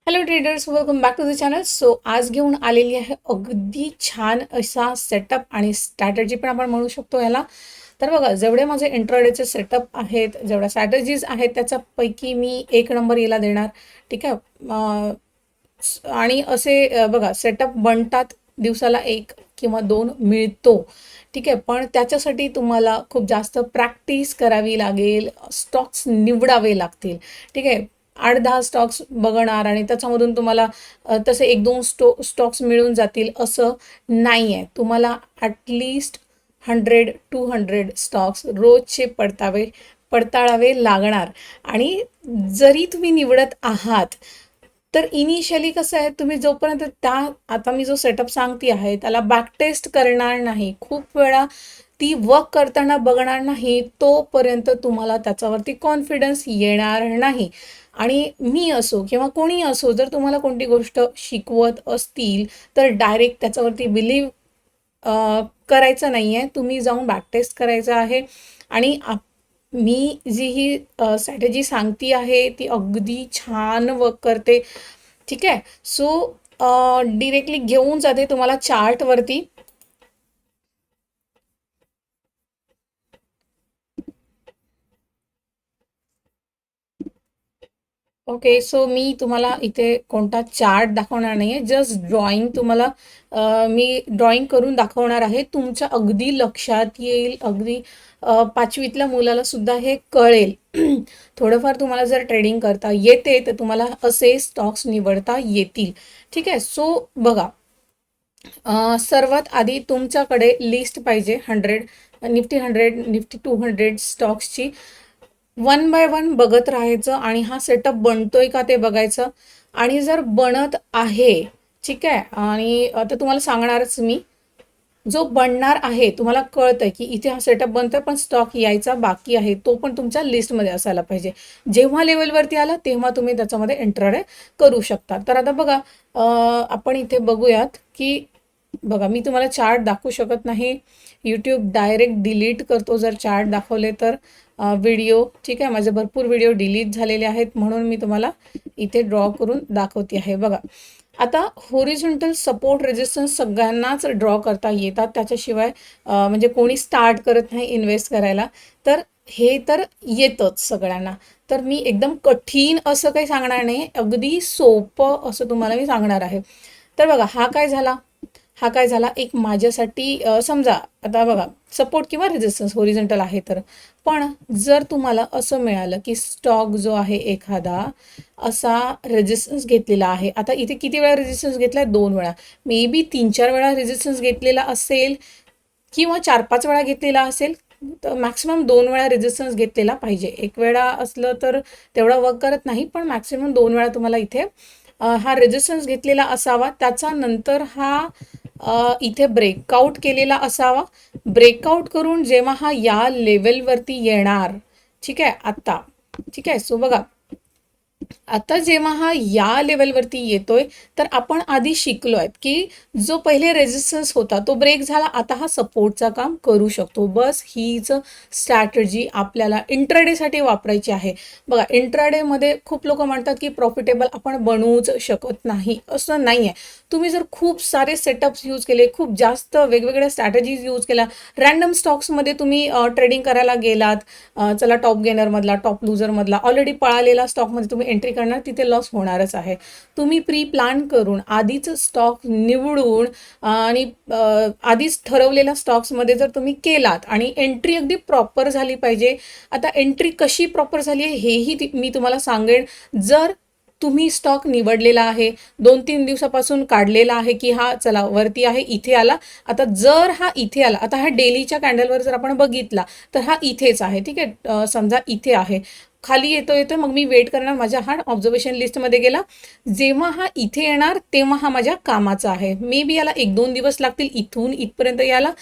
Hello traders, welcome back to the channel. So आज घेऊन आलेली आहे अगदी छान असा सेटअप आणि स्ट्रॅटजी पण आपण म्हणू शकतो याला. तर बघा, जेवढे माझे इंट्राडेचे सेटअप आहेत, जेवढ्या स्ट्रॅटजीज आहेत, त्याच्यापैकी मी एक नंबर याला देणार. ठीक आहे. आणि असे बघा, सेटअप बनतात, दिवसाला एक किंवा दोन मिळतो. ठीक आहे. पण त्याच्यासाठी तुम्हाला खूप जास्त प्रॅक्टिस करावी लागेल, स्टॉक्स निवडावे लागतील. ठीक आहे. 8-10 स्टॉक्स बघणार आणि त्याच्यामधून तुम्हाला तसे 1-2 स्टॉक्स मिळून जातील असं नाही आहे. तुम्हाला ॲटलिस्ट 100-200 स्टॉक्स रोजचे पडताळावे लागणार. आणि जरी तुम्ही निवडत आहात, तर इनिशियली कसं आहे, तुम्ही जोपर्यंत आता मी जो सेटअप सांगते आहे त्याला बॅक टेस्ट करणार नाही, खूप वेळा ती वर्क करताना बघणार नाही, तोपर्यंत तुम्हाला त्याच्यावरती कॉन्फिडन्स येणार नाही. आणि मी असो किंवा कोणी असो, जर तुम्हाला कोणती गोष्ट शिकवत असतील तर डायरेक्ट त्याच्यावरती बिलीव्ह करायचं नाही आहे. तुम्ही जाऊन बॅक टेस्ट करायचं आहे. आणि मी जी ही स्ट्रॅटेजी सांगती आहे ती अगदी छान वर्क करते. ठीक आहे. सो डिरेक्टली घेऊन जाते तुम्हाला चार्टवरती. ओके. सो मी तुम्हाला इथे कोणता चार्ट दाखवणार नाही आहे, जस्ट ड्रॉइंग तुम्हाला मी ड्रॉइंग करून दाखवणार आहे. तुमच्या अगदी लक्षात येईल, अगदी 5वीतल्या मुलाला सुद्धा हे कळेल. थोडंफार तुम्हाला जर ट्रेडिंग करता येते तर तुम्हाला असे स्टॉक्स निवडता येतील. ठीक आहे. सो बघा, सर्वात आधी तुमच्याकडे लिस्ट पाहिजे 100 निफ्टी 200 स्टॉक्सची. वन बाय वन बघत राहायचं आणि हा सेटअप बनतोय का ते बघायचं. आणि जर बनत आहे, ठीक आहे, आणि आता तुम्हाला सांगणारच मी, जो बनणार आहे तुम्हाला कळतंय की इथे हा सेटअप बनतोय पण स्टॉक यायचा बाकी आहे, तो पण तुमच्या लिस्टमध्ये असायला पाहिजे. जेव्हा लेवलवरती आला तेव्हा तुम्ही त्याच्यामध्ये इंट्राडे करू शकता. तर आता बघा, आपण इथे बघूयात की बघा, मी तुम्हाला चार्ट दाखवू शकत नाही. यूट्यूब डायरेक्ट डिलीट करतो जर चार्ट दाखवले तर व्हिडिओ. ठीक आहे. माझे भरपूर व्हिडिओ डिलीट झालेले आहेत म्हणून मी तुम्हाला इथे ड्रॉ करून दाखवते आहे. बघा, आता होरिझॉन्टल सपोर्ट रेजिस्टन्स सगळ्यांनाच ड्रॉ करता येतात, त्याच्याशिवाय म्हणजे कोणी स्टार्ट करत नाही इन्व्हेस्ट करायला. तर हे तर येतच सगळ्यांना. तर मी एकदम कठीण असं काही सांगणार नाही, अगदी सोपं असं तुम्हाला मी सांगणार आहे. तर बघा, हा काय झाला एक माझ्यासाठी. समजा आता बघा, सपोर्ट किंवा रेजिस्टन्स होरिझॉन्टल आहे. तर पण जर तुम्हाला असं मिळालं की स्टॉक जो आहे एखादा असा रेजिस्टन्स घेतलेला आहे, आता इथे किती वेळा रेजिस्टन्स घेतलाय? 2 वेळा. मे बी 3-4 वेळा रेजिस्टन्स घेतलेला असेल किंवा 4-5 वेळा घेतलेला असेल. तर मॅक्सिमम 2 वेळा रेजिस्टन्स घेतलेला पाहिजे. एक वेळा असलं तर तेवढा वर्क करत नाही, पण मॅक्सिमम 2 वेळा तुम्हाला इथे हा रेजिस्टन्स घेतलेला असावा. त्याचा नंतर हा इथे ब्रेकआउट केलेला असावा. ब्रेकआउट करून जेव्हा हा या लेवलवरती येणार, ठीक आहे, आता, ठीक आहे. सो बघा, आता जेव्हा हा या लेवलवरती येतोय, तर आपण आधी शिकलोय की जो पहिले रेजिस्टन्स होता तो ब्रेक झाला, आता हा सपोर्टचा काम करू शकतो. बस हीच स्ट्रॅटजी आपल्याला इंट्राडेसाठी वापरायची आहे. बघा, इंट्राडेमध्ये खूप लोक म्हणतात की प्रॉफिटेबल आपण बनवूच शकत नाही. असं नाही आहे. तुम्ही जर खूप सारे सेटअप्स यूज केले, खूप जास्त वेगवेगळ्या स्ट्रॅटेजीज यूज केल्या, रॅन्डम स्टॉक्समध्ये तुम्ही ट्रेडिंग करायला गेलात, चला टॉप गेनरमधला, टॉप लुझरमधला, ऑलरेडी पळालेला स्टॉकमध्ये तुम्ही एंट्री करणार, तिथे लॉस होणारच आहे. तुम्ही प्री प्लॅन करून आधीच स्टॉक निवडून आणि आधीच ठरवलेल्या स्टॉक्समध्ये जर तुम्ही केलात आणि एंट्री अगदी प्रॉपर झाली पाहिजे. आता एंट्री कशी प्रॉपर झाली आहे हेही मी तुम्हाला सांगेन. जर तुम्ही स्टॉक निवडलेला आहे, 2-3 दिवसापासून काढलेला आहे की हा चला वरती आहे, इथे आला. आता जर हा इथे आला, आता हा डेलीच्या कॅन्डलवर जर आपण बघितला तर हा इथेच आहे. ठीक आहे. समजा इथे आहे, खाली येतो, मग मी वेट करणार, माझ्या हा ऑब्झर्वेशन लिस्टमध्ये गेला. जेव्हा हा इथे येणार तेव्हा हा माझ्या कामाचा आहे. मे बी याला 1-2 दिवस लागतील इथून इथपर्यंत याला.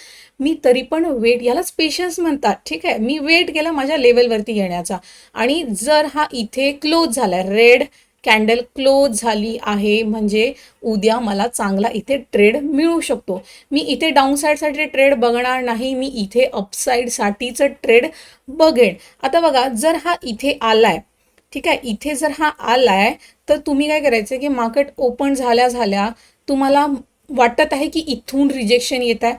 मी तरी पण वेट, यालाच पेशन्स म्हणतात. ठीक आहे. मी वेट केला माझ्या लेवलवरती येण्याचा. आणि जर हा इथे क्लोज झाला, रेड कॅन्डल क्लोज झाली आहे, म्हणजे उद्या मला चांगला इथे ट्रेड मिळू शकतो. मी इथे डाऊन साईडसाठी ट्रेड बघणार नाही, मी इथे अपसाईडसाठीचं ट्रेड बघेन. आता बघा, जर हा इथे आलाय, ठीक आहे. इथे जर हा आलाय तर तुम्ही काय करायचं की मार्केट ओपन झाल्या झाल्या तुम्हाला वाटत आहे की इथून रिजेक्शन येत आहे,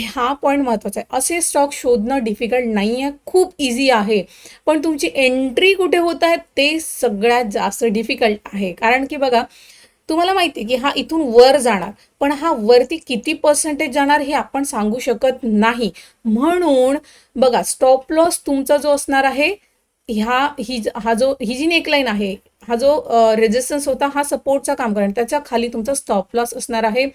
हा पॉईंट महत्वाचा आहे. असे स्टॉक शोधणं डिफिकल्ट नाही आहे, खूप इझी आहे. पण तुमची एंट्री कुठे होत आहे ते सगळ्यात जास्त डिफिकल्ट आहे. कारण की बघा, तुम्हाला माहिती आहे की हा इथून वर जाणार, पण हा वरती किती पर्सेंटेज जाणार हे आपण सांगू शकत नाही. म्हणून बघा, स्टॉप लॉस तुमचा जो असणार आहे, ही जी नेकलाईन आहे, हा जो रेजिस्टन्स होता, हा सपोर्टचा काम करणार, त्याच्या खाली तुमचा स्टॉप लॉस असणार आहे.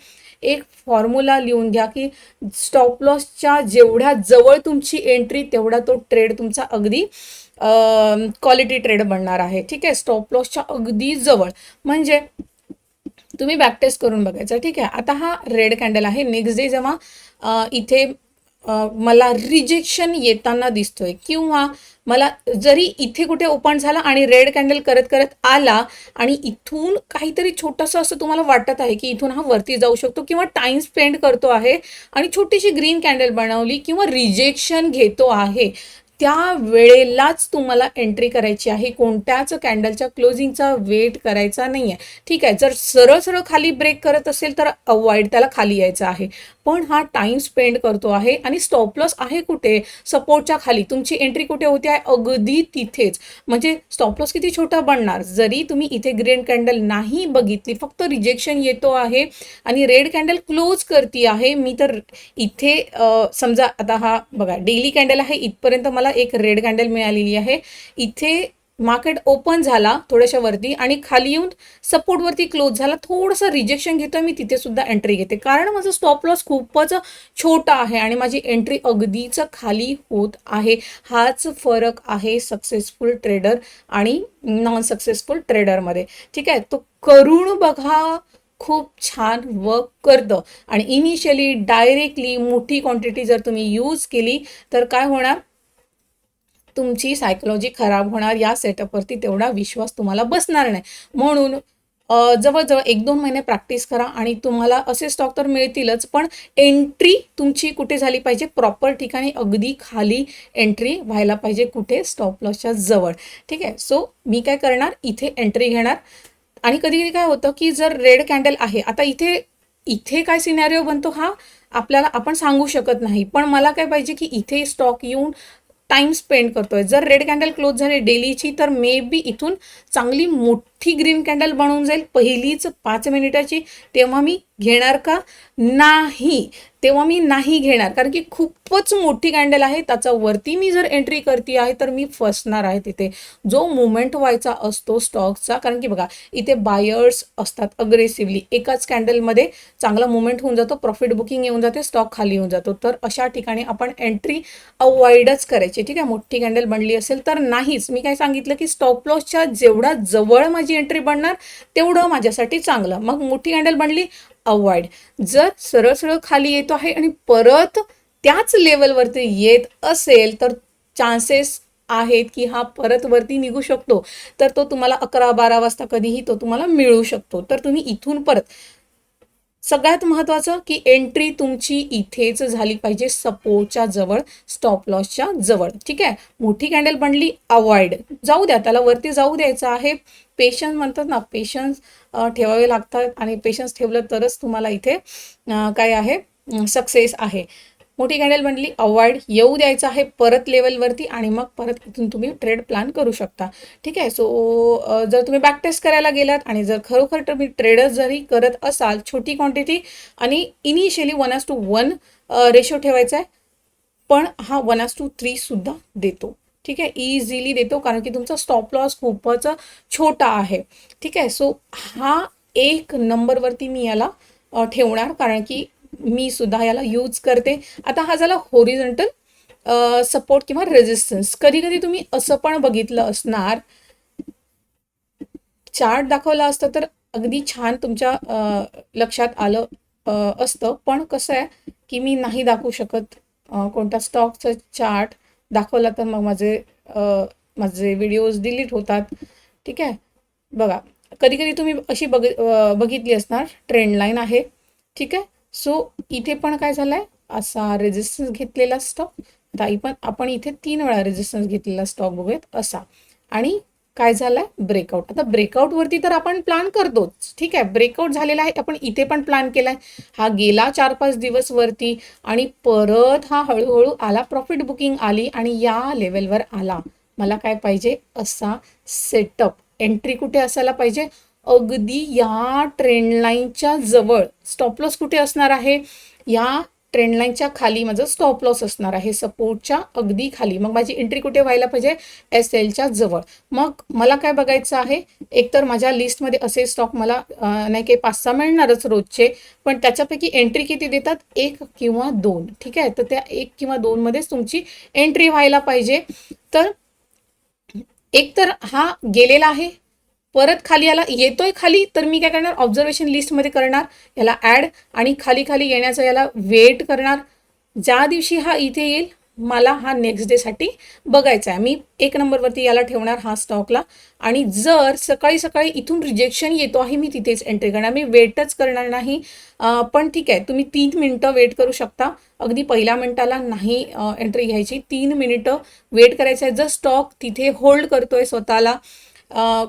एक फॉर्म्युला लिहून घ्या की स्टॉप लॉसच्या जेवढ्या जवळ तुमची एंट्री तेवढा तो ट्रेड तुमचा अगदी क्वालिटी ट्रेड बनणार आहे. ठीक आहे, स्टॉप लॉसच्या अगदी जवळ. म्हणजे तुम्ही बॅक टेस्ट करून बघायचं. ठीक आहे, आता हा रेड कॅन्डल आहे. नेक्स्ट डे जेव्हा इथे मला रिजेक्शन येताना दिसतोय, किंवा मला जरी इथे कुठे ओपन झाला आणि रेड कॅन्डल करत करत आला आणि इथून काहीतरी छोटंसं असं तुम्हाला वाटत आहे की इथून हा वरती जाऊ शकतो, किंवा टाइम स्पेंड करतो आहे आणि छोटीशी ग्रीन कॅन्डल बनवली किंवा रिजेक्शन घेतो आहे, त्या वेळेलाच तुम्हाला एंट्री करायची आहे. कोणत्याच कॅन्डलच्या क्लोजिंगचा वेट करायचा नाही आहे. ठीक आहे, जर सरळ सरळ खाली ब्रेक करत असेल तर अवॉइड, त्याला खाली यायचं आहे. पण हा टाइम स्पेंड करतो आहे आणि स्टॉप लॉस आहे कुठे, सपोर्टच्या खाली. तुमची एंट्री कुठे होती आहे, अगदी तिथेच. म्हणजे स्टॉप लॉस किती छोटा बनणार, जरी तुम्ही इथे ग्रीन कॅन्डल नाही बघितली, फक्त रिजेक्शन येतो आहे आणि रेड कॅन्डल क्लोज करती आहे. मी तर इथे समजा आता हा बघा डेली कॅन्डल आहे, इथपर्यंत मला एक रेड कॅन्डल मिळालेली आहे. इथे मार्केट ओपन झाला थोड्याशा वरती आणि खाली येऊन सपोर्ट वरती क्लोज झाला, थोडंसं रिजेक्शन घेतोय, मी तिथे सुद्धा एंट्री घेते, कारण माझा स्टॉप लॉस खूपच छोटा आहे आणि माझी एंट्री अगदीच खाली होत आहे. हाच फरक आहे सक्सेसफुल ट्रेडर आणि नॉन सक्सेसफुल ट्रेडरमध्ये. ठीक आहे, तो करून बघा, खूप छान वर्क करतं. आणि इनिशियली डायरेक्टली मोठी क्वांटिटी जर तुम्ही यूज केली तर काय होणार, तुमची सायकोलॉजी खराब होणार. या सेटअपवरती तेवढा विश्वास तुम्हाला बसणार नाही. म्हणून जवळजवळ 1-2 महिने प्रॅक्टिस करा आणि तुम्हाला असे स्टॉक तर मिळतीलच, पण एंट्री तुमची कुठे झाली पाहिजे, प्रॉपर ठिकाणी, अगदी खाली एंट्री व्हायला पाहिजे. कुठे, स्टॉप लॉसच्या जवळ. ठीक आहे, सो मी काय करणार, इथे एंट्री घेणार. आणि कधी कधी काय होतं की जर रेड कॅन्डल आहे, आता इथे इथे काय सिनॅरिओ बनतो हा आपल्याला आपण सांगू शकत नाही, पण मला काय पाहिजे की इथे स्टॉक येऊन टाइम स्पेंड करतोय. जर रेड कॅन्डल क्लोज झाली डेलीची तर मे बी इथून चांगली मोठी ग्रीन कॅन्डल बनवून जाईल पहिलीच 5 मिनिटाची, तेव्हा मी घेणार का नाही, तेव्हा मी नाही घेणार, कारण की खूपच मोठी कॅन्डल आहे, त्याचा वरती मी जर एंट्री करते आहे तर मी फसणार आहे तिथे. जो मुवमेंट व्हायचा असतो स्टॉकचा, कारण की बघा इथे बायर्स असतात अग्रेसिव्हली, एकाच कॅन्डलमध्ये चांगला मुवमेंट होऊन जातो, प्रॉफिट बुकिंग येऊन जाते, स्टॉक खाली येऊन जातो. तर अशा ठिकाणी आपण एंट्री अवॉइडच करायची. ठीक आहे, मोठी कॅन्डल बनली असेल तर नाहीच. मी काय सांगितलं की स्टॉप लॉसच्या जेवढा जवळ माझी एंट्री बनणार तेवढं माझ्यासाठी चांगलं. मग मोठी कॅन्डल बनली, अवॉइड. जर सरळ सरळ खाली येतो आहे आणि परत त्याच लेवलवरती येत असेल तर चान्सेस आहेत की हा परत वरती निघू शकतो, तर तो तुम्हाला 11-12 वाजता कधीही तो तुम्हाला मिळू शकतो. तर तुम्ही इथून परत, सगळ्यात महत्त्वाचं की एंट्री तुमची इथेच झाली पाहिजे, सपोर्टच्या जवळ, स्टॉप लॉसच्या जवळ. ठीक आहे, मोठी कॅन्डल बनली, अवॉइड, जाऊ द्या, त्याला वरती जाऊ द्यायचं आहे. पेशन्स म्हणतात ना, पेशन्स ठेवावे लागतात आणि पेशन्स ठेवलं तरच तुम्हाला इथे काय आहे, सक्सेस आहे. मोठी कॅन्डल बनली, अवॉइड, येऊ द्यायचं आहे परत लेवलवरती आणि मग परत इथून तुम्ही ट्रेड प्लॅन करू शकता. ठीक आहे, सो जर तुम्ही बॅक टेस्ट करायला गेलात आणि जर खरोखर तुम्ही ट्रेडर जरी करत असाल, छोटी क्वांटिटी आणि इनिशियली 1:1 रेशो ठेवायचा आहे, पण हा 1:3 सुद्धा देतो. ठीक आहे, इझिली देतो, कारण की तुमचा स्टॉप लॉस खूपच छोटा आहे. ठीक आहे, सो हा एक नंबरवरती मी याला ठेवणार, कारण की मी सुद्धा याला यूज करते. आता हा झाला होरिझॉन्टल सपोर्ट किंवा रेजिस्टन्स. कधी कधी तुम्ही असं पण बघितलं असणार, चार्ट दाखवला असतं तर अगदी छान तुमच्या लक्षात आलं असतं, पण कसं आहे की मी नाही दाखवू शकत कोणता स्टॉकचा चार्ट दाखवला तर मग माझे व्हिडिओज डिलीट होतात. ठीक आहे, बघा कधी कधी तुम्ही अशी बघितली असणार, ट्रेंड लाईन आहे. ठीक आहे, सो इथे पण काय झालंय, असा रेजिस्टन्स घेतलेला स्टॉक ताई पण आपण इथे 3 वेळा रेजिस्टन्स घेतलेला स्टॉक बघूयात असा. आणि काय झालंय ब्रेकआउट. आता ब्रेकआउटवरती तर आपण प्लॅन करतोच, ठीक आहे. ब्रेकआउट झालेला आहे, आपण इथे पण प्लॅन केलाय. हा गेला 4-5 दिवस वरती आणि परत हा हळूहळू आला, प्रॉफिट बुकिंग आली आणि या लेवलवर आला. मला काय पाहिजे असा सेटअप. एंट्री कुठे असायला पाहिजे, अगदी या ट्रेंड लाईनच्या जवळ. स्टॉप लॉस कुठे असणार आहे, या ट्रेंड लाईनच्या खाली माझं स्टॉप लॉस असणार आहे, सपोर्टच्या अगदी खाली. मग माझी एंट्री कुठे व्हायला पाहिजे, एस एलच्या जवळ. मग मला काय बघायचं आहे, एकतर माझ्या लिस्टमध्ये असे स्टॉक मला नाही काही 5-6 मिळणारच रोजचे, पण त्याच्यापैकी एंट्री किती देतात, 1 किंवा 2, ठीक आहे. तर त्या 1 किंवा 2 मध्येच तुमची एंट्री व्हायला पाहिजे. तर एक तर हा गेलेला आहे, परत खाली आला, येतोय खाली, तर मी काय करणार, ऑब्झर्वेशन लिस्टमध्ये करणार, याला ॲड आणि खाली खाली येण्याचा याला वेट करणार. ज्या दिवशी हा इथे येईल मला हा नेक्स्ट डेसाठी बघायचा आहे. मी 1 नंबरवरती याला ठेवणार हा स्टॉकला. आणि जर सकाळी सकाळी इथून रिजेक्शन येतो आहे, मी तिथेच एंट्री करणार, मी वेटच करणार नाही. पण ठीक आहे, तुम्ही 3 मिनिटं वेट करू शकता. अगदी पहिल्या मिनिटाला नाही एंट्री घ्यायची, 3 मिनिटं वेट करायचं आहे. जर स्टॉक तिथे होल्ड करतोय स्वतःला,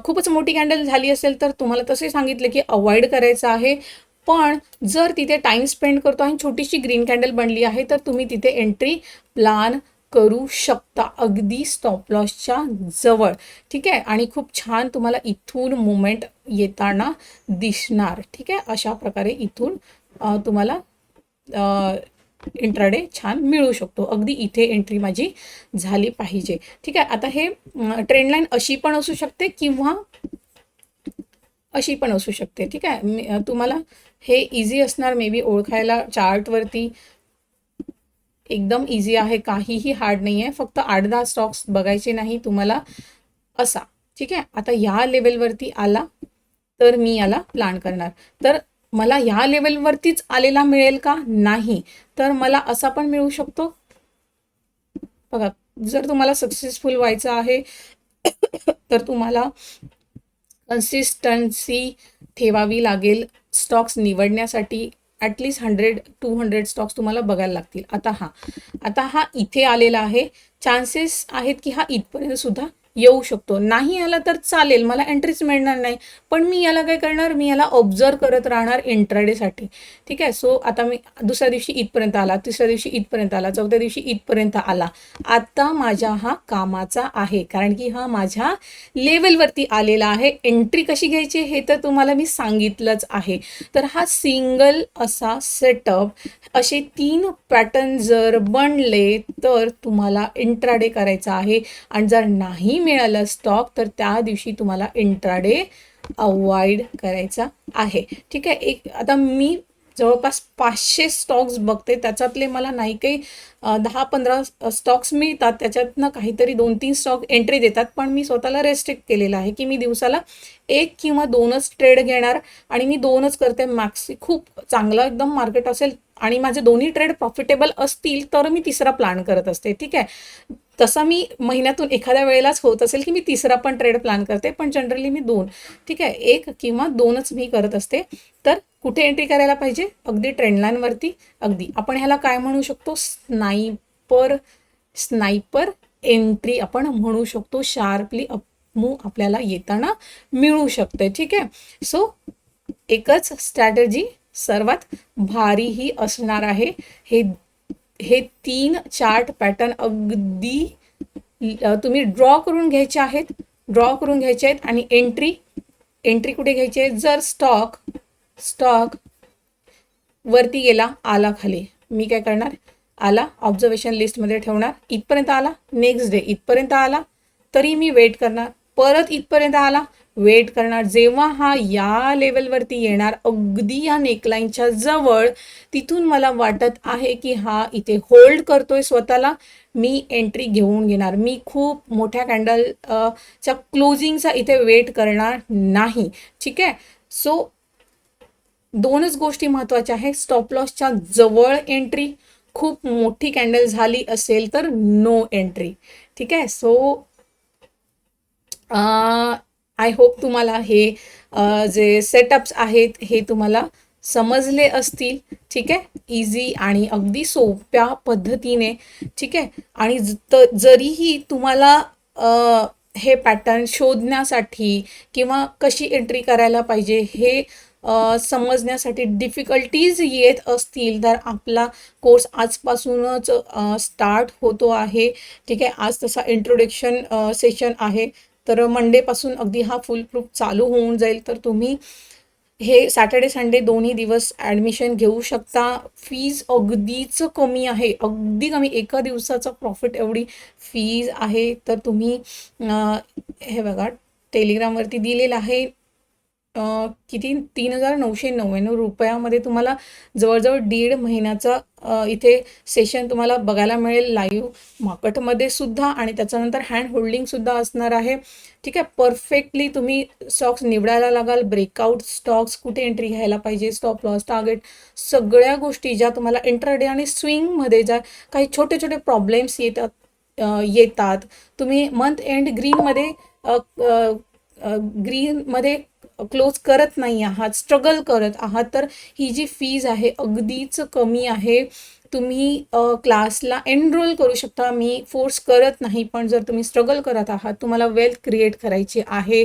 खूपच मोठी कॅन्डल झाली असेल तर तुम्हाला तसे सांगितले की अवॉइड करायचं आहे. पण जर तिथे टाइम स्पेंड करतो आणि छोटीशी ग्रीन कॅन्डल बनली आहे, तर तुम्ही तिथे एंट्री प्लॅन करू शकता, अगदी स्टॉप लॉसच्या जवळ, ठीक आहे. आणि खूप छान तुम्हाला इथून मुवमेंट येताना दिसणार, ठीक आहे. अशा प्रकारे इथून तुम्हाला इंट्राडे छान मिळू शकतो. अगदी इथे एंट्री माझी झाली पाहिजे, ठीक आहे. आता हे ट्रेंड लाईन अशी पण असू शकते किंवा अशी पण असू शकते, ठीक आहे. तुम्हाला हे इझी असणार मे बी ओळखायला. चार्टवरती एकदम इझी आहे, काहीही हार्ड नाही आहे. फक्त 8-10 स्टॉक्स बघायचे नाही तुम्हाला असा, ठीक आहे. आता या लेवलवरती आला तर मी याला प्लॅन करणार. तर मला या लेवलवरतीच आलेला मिळेल का, नाही, तर मला असा पण मिळू शकतो. बघा, जर तुम्हाला सक्सेसफुल व्हायचं आहे तर तुम्हाला कन्सिस्टन्सी ठेवावी लागेल. स्टॉक्स निवडण्यासाठी ॲटलिस्ट 100-200 स्टॉक्स तुम्हाला बघायला लागतील. आता हा इथे आलेला आहे, चान्सेस आहेत की हा इथपर्यंत सुद्धा येऊ शकतो. नाही आला तर चालेल, मला एंट्रीच मिळणार नाही, पण मी याला काय करणार, मी याला ऑब्झर्व करत राहणार इंट्राडेसाठी, ठीक आहे. सो आता मी दुसऱ्या दिवशी इथपर्यंत आला, तिसऱ्या दिवशी इथपर्यंत आला, चौथ्या दिवशी इथपर्यंत आला. आता माझ्या हा कामाचा आहे, कारण की हा माझ्या लेवलवरती आलेला आहे. एंट्री कशी घ्यायची हे तर तुम्हाला मी सांगितलंच आहे. तर हा सिंगल असा सेटअप, असे 3 पॅटर्न जर बनले तर तुम्हाला इंट्राडे करायचा आहे. आणि जर नाही मिळालं स्टॉक तर त्या दिवशी तुम्हाला इंट्राडे अवॉइड करायचा आहे, ठीक आहे. आता मी जवळपास 500 स्टॉक्स बघते, त्याच्यातले मला नाही काही 10-15 स्टॉक्स मिळतात, त्याच्यातनं काहीतरी 2-3 स्टॉक एंट्री देतात. पण मी स्वतःला रेस्ट्रिक्ट केलेलं आहे की मी दिवसाला 1 किंवा 2च ट्रेड घेणार आणि मी 2च करते मॅक्स. खूप चांगलं एकदम मार्केट असेल आणि माझे दोन्ही ट्रेड प्रॉफिटेबल असतील तर मी तिसरा प्लॅन करत असते, ठीक आहे. तसं मी महिन्यातून एखाद्या वेळेलाच होत असेल की मी तिसरा पण ट्रेड प्लॅन करते, पण जनरली मी 2, ठीक आहे, 1 किंवा 2च मी करत असते. तर कुठे एंट्री करायला पाहिजे, अगदी ट्रेंड लाईनवरती. अगदी आपण ह्याला काय म्हणू शकतो, स्नायपर एंट्री आपण म्हणू शकतो. शार्पली मूव आपल्याला येताना मिळू शकते, ठीक आहे. सो एकच स्ट्रॅटेजी सर्वात भारी ही असणार आहे. हे 3 चार्ट पॅटर्न अगदी तुम्ही ड्रॉ करून घ्यायचे आहेत आणि एंट्री कुठे घ्यायची आहे, जर स्टॉक वरती गेला, आला खाली, मी काय करणार, आला ऑब्झर्वेशन लिस्टमध्ये ठेवणार, इथपर्यंत आला, नेक्स्ट डे इथपर्यंत आला तरी मी वेट करणार, परत इथपर्यंत आला, वेट करणार. जेव्हा हा या लेवलवरती येणार, अगदी या नेकलाईनच्या जवळ, तिथून मला वाटत आहे की हा इथे होल्ड करतोय स्वतःला, मी एंट्री घेऊन घेणार. मी खूप मोठ्या कॅन्डलच्या क्लोजिंगचा इथे वेट करणार नाही, ठीक आहे. सो 2च गोष्टी महत्त्वाच्या आहेत. स्टॉप लॉसच्या जवळ एंट्री, खूप मोठी कॅन्डल झाली असेल तर नो एंट्री, ठीक आहे. सो आय होप तुम्हाला हे जे सेटअप्स आहेत हे तुम्हाला समजले असतील, ठीक आहे, इझी आणि अगदी सोप्या पद्धतीने, ठीक आहे. आणि जरीही तुम्हाला हे पॅटर्न शोधण्यासाठी किंवा कशी एंट्री करायला पाहिजे हे समजण्यासाठी डिफिकल्टीज येत असतील, तर आपला कोर्स आजपासूनच स्टार्ट होतो आहे, ठीक आहे. आज तसा इंट्रोडक्शन सेशन आहे, तर मंडेपासून अगदी हा फुल प्रूफ चालू होऊन जाईल. तर तुम्ही हे सॅटर्डे संडे दोन्ही दिवस ॲडमिशन घेऊ शकता. फीज अगदीच कमी आहे, अगदी कमी, एका दिवसाचा प्रॉफिट एवढी फीज आहे. तर तुम्ही हे बघा, टेलिग्रामवरती दिलेलं आहे. किती 3,999 रुपयामध्ये तुम्हाला जवळजवळ 1.5 महिन्याचा इथे सेशन तुम्हाला बघायला मिळेल लाईव्ह मार्केटमध्ये सुद्धा, आणि त्याच्यानंतर हँड होल्डिंगसुद्धा असणार आहे, ठीक आहे. परफेक्टली तुम्ही स्टॉक्स निवडायला लागाल, ब्रेकआउट स्टॉक्स कुठे एंट्री घ्यायला पाहिजे, स्टॉप लॉस, टार्गेट, सगळ्या गोष्टी ज्या तुम्हाला इंट्राडे आणि स्विंगमध्ये ज्या काही छोटे छोटे प्रॉब्लेम्स येतात, तुम्ही मंथ एंड ग्रीनमध्ये क्लोज करत नाही आहात, स्ट्रगल करत आहात, तर ही जी फीज आहे अगदीच कमी आहे. तुम्ही क्लासला एनरोल करू शकता, मी फोर्स करत नाही, पण जर तुम्ही स्ट्रगल करत आहात, तुम्हाला वेल्थ क्रिएट करायची आहे,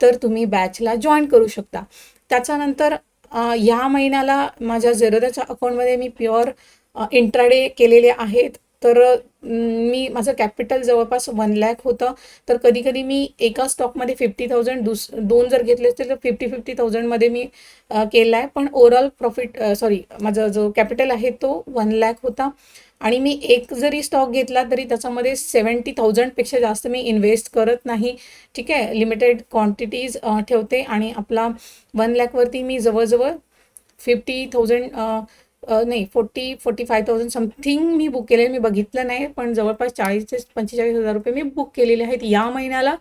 तर तुम्ही बॅचला जॉईन करू शकता. त्याच्यानंतर ह्या महिन्याला माझ्या झेरोदाच्या अकाउंटमध्ये मी प्युअर इंट्राडे केलेले आहेत. तर मी माझं कॅपिटल जवळपास 1 लाख होतं. तर कधी कधी मी एका स्टॉकमध्ये 50,000, दोन जर घेतले असतील तर 50,000मध्ये मी केला आहे. पण ओव्हरऑल प्रॉफिट माझा जो कॅपिटल आहे तो 1 लाख होता. आणि मी एक जरी स्टॉक घेतला तरी त्याच्यामध्ये 70,000पेक्षा जास्त मी इन्व्हेस्ट करत नाही, ठीक आहे. लिमिटेड क्वांटिटीज ठेवते, आणि आपला 1 लाखवरती मी जवळजवळ 50,000 नाही 45,000 समथिंग मी बुक केले, मी बघितलं नाही, पण जवळपास 40,000 ते 45,000 रुपये मी बुक केलेले आहेत. या महिन्याला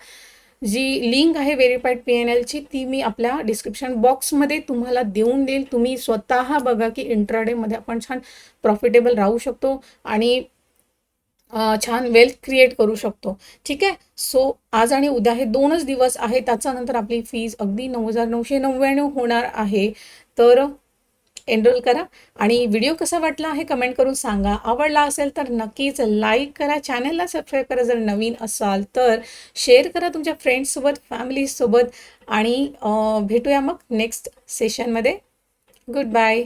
जी लिंक आहे व्हेरीफाईड PNLची ती मी आपल्या डिस्क्रिप्शन बॉक्समध्ये तुम्हाला देऊन देईल. तुम्ही स्वतः बघा की इंट्राडेमध्ये आपण छान प्रॉफिटेबल राहू शकतो आणि छान वेल्थ क्रिएट करू शकतो, ठीक आहे. सो आज आणि उद्या हे 2च दिवस आहे, त्याच्यानंतर आपली फीज अगदी 9,999 होणार आहे. तर एनरोल करा. आणि व्हिडिओ कसा वाटला आहे कमेंट करून सांगा. आवडला असेल तर नक्कीच लाईक करा, चॅनलला सबस्क्राईब करा, जर नवीन असाल तर शेअर करा तुमच्या फ्रेंड्ससोबत, फॅमिलीसोबत, आणि भेटूया मग नेक्स्ट सेशनमध्ये. Good bye.